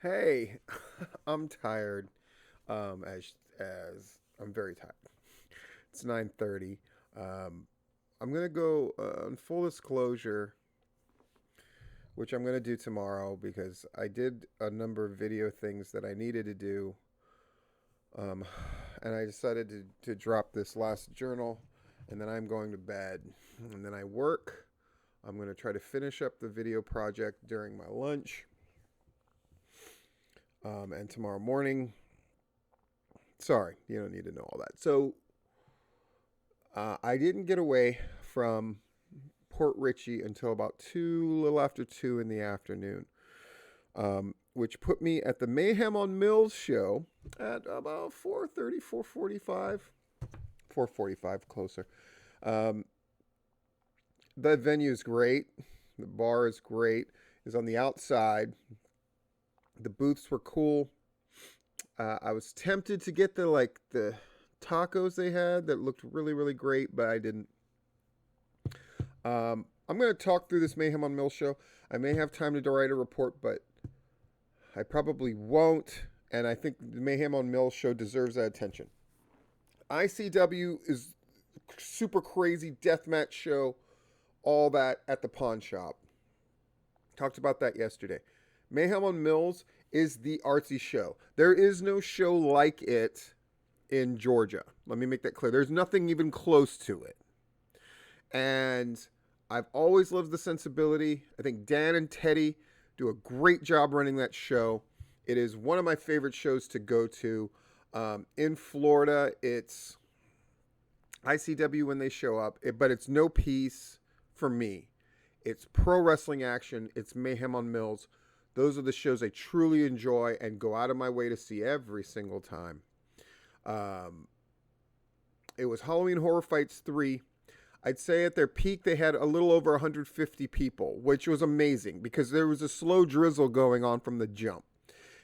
Hey, I'm tired. As I'm very tired. It's 9:30. Um, I'm gonna go on full disclosure, which I'm gonna do tomorrow because I did a number of video things that I needed to do, um, and I decided to drop this last journal, and then I'm going to bed, and then I work. I'm gonna try to finish up the video project during my lunch, and tomorrow morning. Sorry, you don't need to know all that. So I didn't get away from Port Richey until about a little after 2 in the afternoon, which put me at the Mayhem on Mills show at about 4:30, 4:45, 4:45 closer. Um, the venue is great. The bar is great. It's on the outside. The booths were cool. I was tempted to get the tacos they had that looked really really great, but I didn't. I'm going to talk through this Mayhem on Mill show. I may have time to write a report, but I probably won't. And I think the Mayhem on Mill show deserves that attention. ICW is super crazy deathmatch show, all that at the pawn shop. Talked about that yesterday. Mayhem on Mills is the artsy show. There is no show like it in Georgia. Let me make that clear. There's nothing even close to it. And I've always loved the sensibility. I think Dan and Teddy do a great job running that show. It is one of my favorite shows to go to. In Florida, it's ICW when they show up, but it's no peace for me. It's pro wrestling action. It's Mayhem on Mills. Those are the shows I truly enjoy and go out of my way to see every single time. It was Halloween Horror Fights 3. I'd say at their peak, they had a little over 150 people, which was amazing because there was a slow drizzle going on from the jump.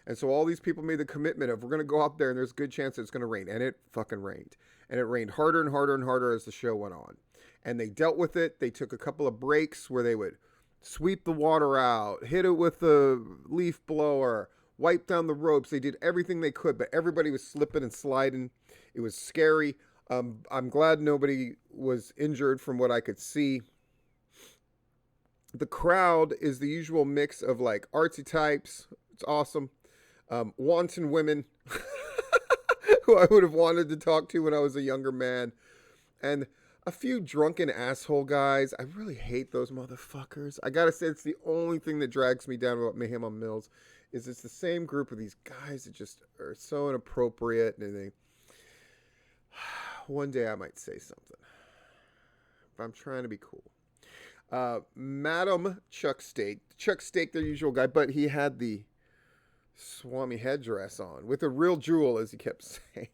And so all these people made the commitment of, we're going to go out there and there's a good chance it's going to rain. And it fucking rained. And it rained harder and harder and harder as the show went on. And they dealt with it. They took a couple of breaks where they would sweep the water out, hit it with a leaf blower, wipe down the ropes. They did everything they could, but everybody was slipping and sliding. It was scary. I'm glad nobody was injured from what I could see. The crowd is the usual mix of like artsy types. It's awesome. Wanton women who I would have wanted to talk to when I was a younger man. And a few drunken asshole guys. I really hate those motherfuckers. I gotta say, it's the only thing that drags me down about Mayhem on Mills is it's the same group of these guys that just are so inappropriate, and they one day I might say something. But I'm trying to be cool. Madam Chuck Steak. Chuck Steak, their usual guy, but he had the Swami headdress on with a real jewel, as he kept saying.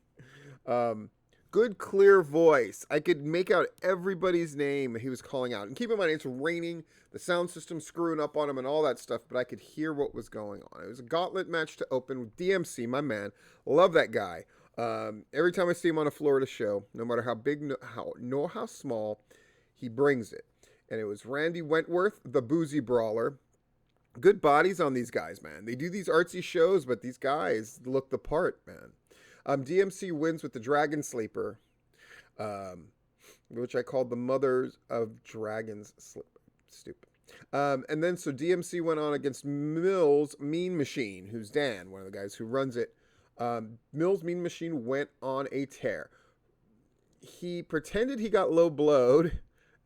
Good, clear voice. I could make out everybody's name he was calling out. And keep in mind, it's raining, the sound system screwing up on him and all that stuff, but I could hear what was going on. It was a gauntlet match to open with DMC, my man. Love that guy. Every time I see him on a Florida show, no matter how big nor how small, he brings it. And it was Randy Wentworth, the boozy brawler. Good bodies on these guys, man. They do these artsy shows, but these guys look the part, man. DMC wins with the Dragon Sleeper, which I called the Mothers of Dragons. Stupid. And then so DMC went on against Mills Mean Machine, who's Dan, one of the guys who runs it. Mills Mean Machine went on a tear. He pretended he got low blowed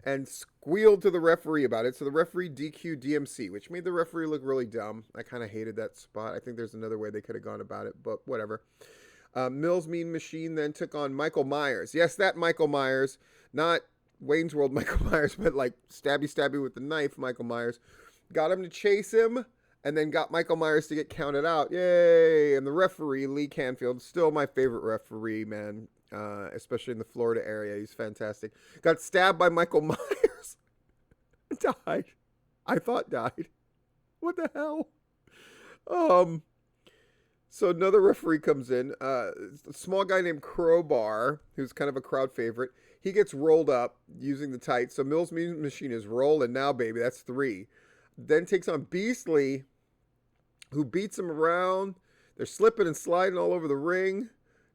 and squealed to the referee about it. So the referee DQ'd DMC, which made the referee look really dumb. I kind of hated that spot. I think there's another way they could have gone about it, but whatever. Mills Mean Machine then took on Michael Myers. Yes, that Michael Myers. Not Wayne's World Michael Myers, but like stabby with the knife Michael Myers. Got him to chase him, and then got Michael Myers to get counted out. Yay! And the referee, Lee Canfield, still my favorite referee, man. Especially in the Florida area. He's fantastic. Got stabbed by Michael Myers. Died. I thought died. What the hell? So another referee comes in, a small guy named Crowbar, who's kind of a crowd favorite. He gets rolled up using the tights. So Mills Mean Machine is rolling now, baby. That's 3. Then takes on Beastly, who beats him around. They're slipping and sliding all over the ring,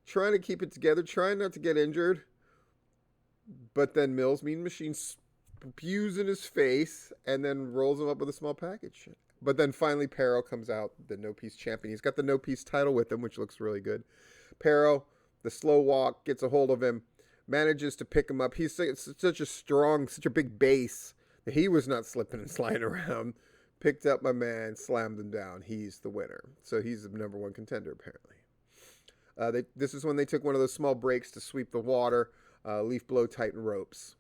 trying to keep it together, trying not to get injured. But then Mills, Mean Machine, spews in his face and then rolls him up with a small package. But then finally Pero comes out, the no-peace champion. He's got the no-peace title with him, which looks really good. Pero, the slow walk, gets a hold of him, manages to pick him up. He's such a strong, such a big base that he was not slipping and sliding around. Picked up my man, slammed him down. He's the winner. So he's the number one contender, apparently. This is when they took one of those small breaks to sweep the water, leaf blow, tighten ropes.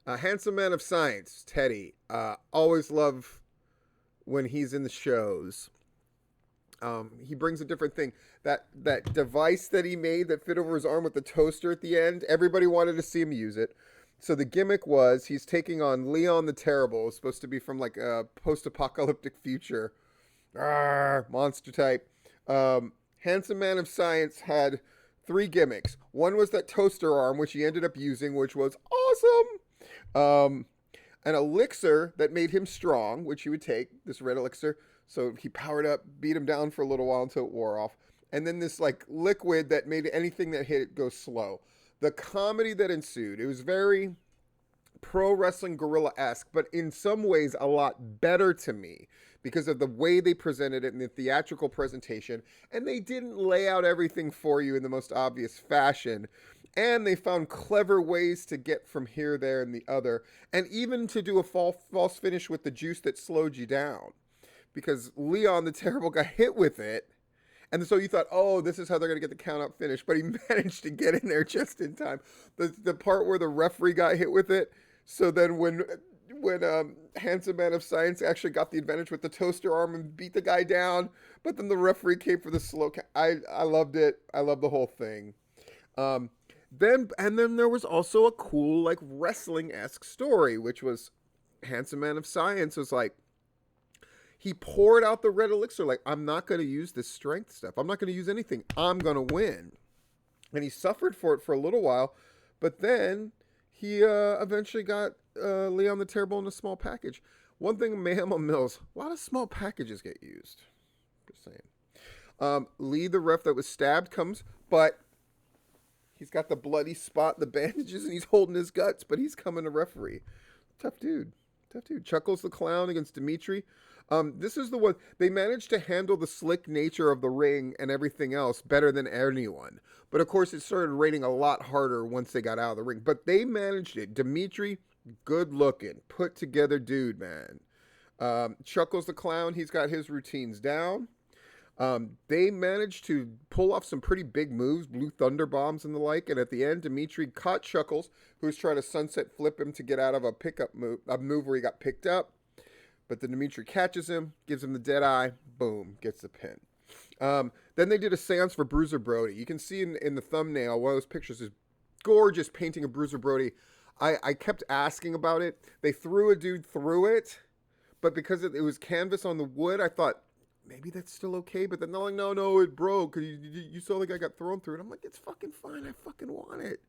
Handsome Man of Science, Teddy. Always love when he's in the shows. He brings a different thing. That device that he made that fit over his arm with the toaster at the end, everybody wanted to see him use it. So the gimmick was he's taking on Leon the Terrible. It's supposed to be from like a post-apocalyptic future. Monster type. Handsome Man of Science had 3 gimmicks. One was that toaster arm, which he ended up using, which was awesome. An elixir that made him strong, which he would take, this red elixir. So he powered up, beat him down for a little while until it wore off. And then this like liquid that made anything that hit it go slow. The comedy that ensued, it was very pro wrestling gorilla-esque, but in some ways a lot better to me because of the way they presented it in the theatrical presentation. And they didn't lay out everything for you in the most obvious fashion. And they found clever ways to get from here, there, and the other. And even to do a false finish with the juice that slowed you down. Because Leon the Terrible got hit with it. And so you thought, oh, this is how they're going to get the count out finish. But he managed to get in there just in time. The part where the referee got hit with it. So then when Handsome Man of Science actually got the advantage with the toaster arm and beat the guy down. But then the referee came for the slow count. I loved it. I loved the whole thing. Then there was also a cool, like, wrestling-esque story, which was Handsome Man of Science was like, he poured out the red elixir, like, I'm not going to use this strength stuff. I'm not going to use anything. I'm going to win. And he suffered for it for a little while, but then he eventually got Leon the Terrible in a small package. One thing, Mayhem on Mills, a lot of small packages get used. Just saying. Lee, the ref that was stabbed, comes, but he's got the bloody spot, the bandages, and he's holding his guts, but he's coming to referee. Tough dude. Chuckles the Clown against Dimitri. This is the one, they managed to handle the slick nature of the ring and everything else better than anyone. But of course, it started raining a lot harder once they got out of the ring. But they managed it. Dimitri, good looking, put together dude, man. Chuckles the Clown, he's got his routines down. They managed to pull off some pretty big moves, Blue Thunder Bombs and the like, and at the end, Dimitri caught Chuckles, who was trying to sunset flip him to get out of a move where he got picked up. But then Dimitri catches him, gives him the dead eye, boom, gets the pin. Then they did a seance for Bruiser Brody. You can see in the thumbnail, one of those pictures is gorgeous painting of Bruiser Brody. I kept asking about it. They threw a dude through it, but because it was canvas on the wood, I thought, maybe that's still okay, but then they're like, no, it broke. You saw the guy got thrown through it. I'm like, it's fucking fine. I fucking want it.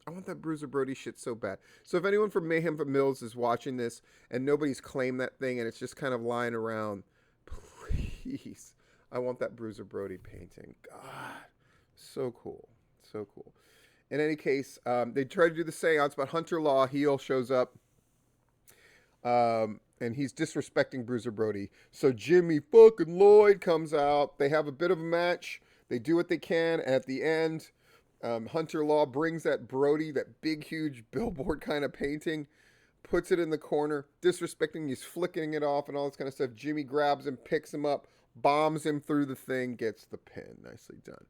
I want that Bruiser Brody shit so bad. So if anyone from Mayhem from Mills is watching this and nobody's claimed that thing and it's just kind of lying around, please, I want that Bruiser Brody painting. God, so cool. In any case, they tried to do the seance, but Hunter Law, heel, shows up. And he's disrespecting Bruiser Brody. So Jimmy fucking Lloyd comes out. They have a bit of a match. They do what they can. And at the end, Hunter Law brings that Brody, that big, huge billboard kind of painting, puts it in the corner, disrespecting. He's flicking it off and all this kind of stuff. Jimmy grabs him, picks him up, bombs him through the thing, gets the pin. Nicely done.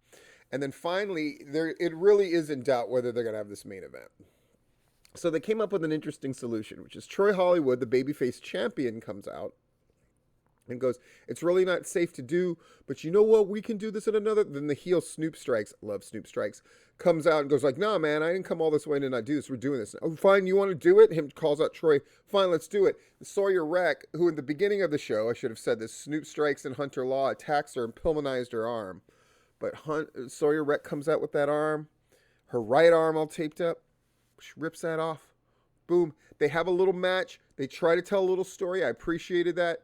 And then finally, it really is in doubt whether they're going to have this main event. So they came up with an interesting solution, which is Troy Hollywood, the babyface champion, comes out and goes, it's really not safe to do, but you know what? We can do this in another. Then the heel Snoop Strikes, love Snoop Strikes, comes out and goes like, nah, man, I didn't come all this way to not do this. We're doing this. Oh, fine, you want to do it? Him calls out Troy. Fine, let's do it. Sawyer Wreck, who in the beginning of the show, I should have said this, Snoop Strikes and Hunter Law attacks her and pulmonized her arm. But Sawyer Wreck comes out with that arm, her right arm all taped up. She rips that off. Boom. They have a little match. They try to tell a little story. I appreciated that.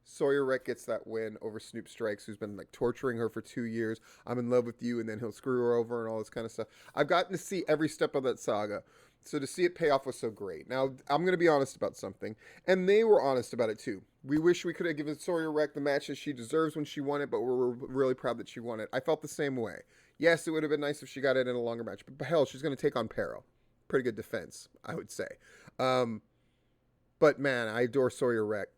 Sawyer Wreck gets that win over Snoop Strikes, who's been like torturing her for 2 years. I'm in love with you, and then he'll screw her over and all this kind of stuff. I've gotten to see every step of that saga. So to see it pay off was so great. Now, I'm going to be honest about something, and they were honest about it too. We wish we could have given Sawyer Wreck the match that she deserves when she won it, but we're really proud that she won it. I felt the same way. Yes, it would have been nice if she got it in a longer match, but hell, she's going to take on Peril. Pretty good defense, I would say. But man, I adore Sawyer Wreck.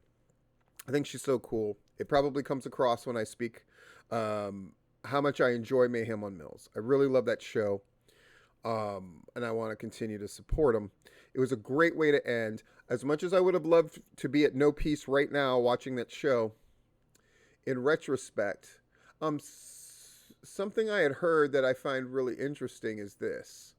I think she's so cool. It probably comes across when I speak how much I enjoy Mayhem on Mills. I really love that show. And I want to continue to support them. It was a great way to end. As much as I would have loved to be at No Peace right now watching that show, in retrospect, something I had heard that I find really interesting is this.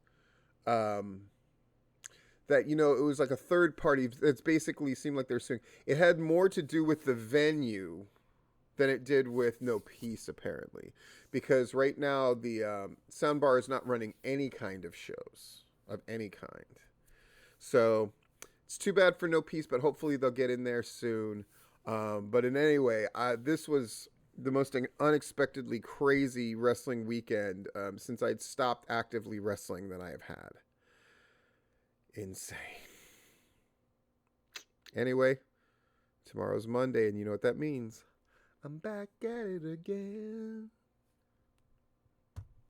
That, you know, it was like a third party. It's basically seemed like they're saying it had more to do with the venue than it did with No Peace, apparently. Because right now the soundbar is not running any kind of shows of any kind. So it's too bad for No Peace, but hopefully they'll get in there soon. But in any way, this was the most unexpectedly crazy wrestling weekend since I'd stopped actively wrestling that I have had. Insane. Anyway, tomorrow's Monday, and you know what that means. I'm back at it again.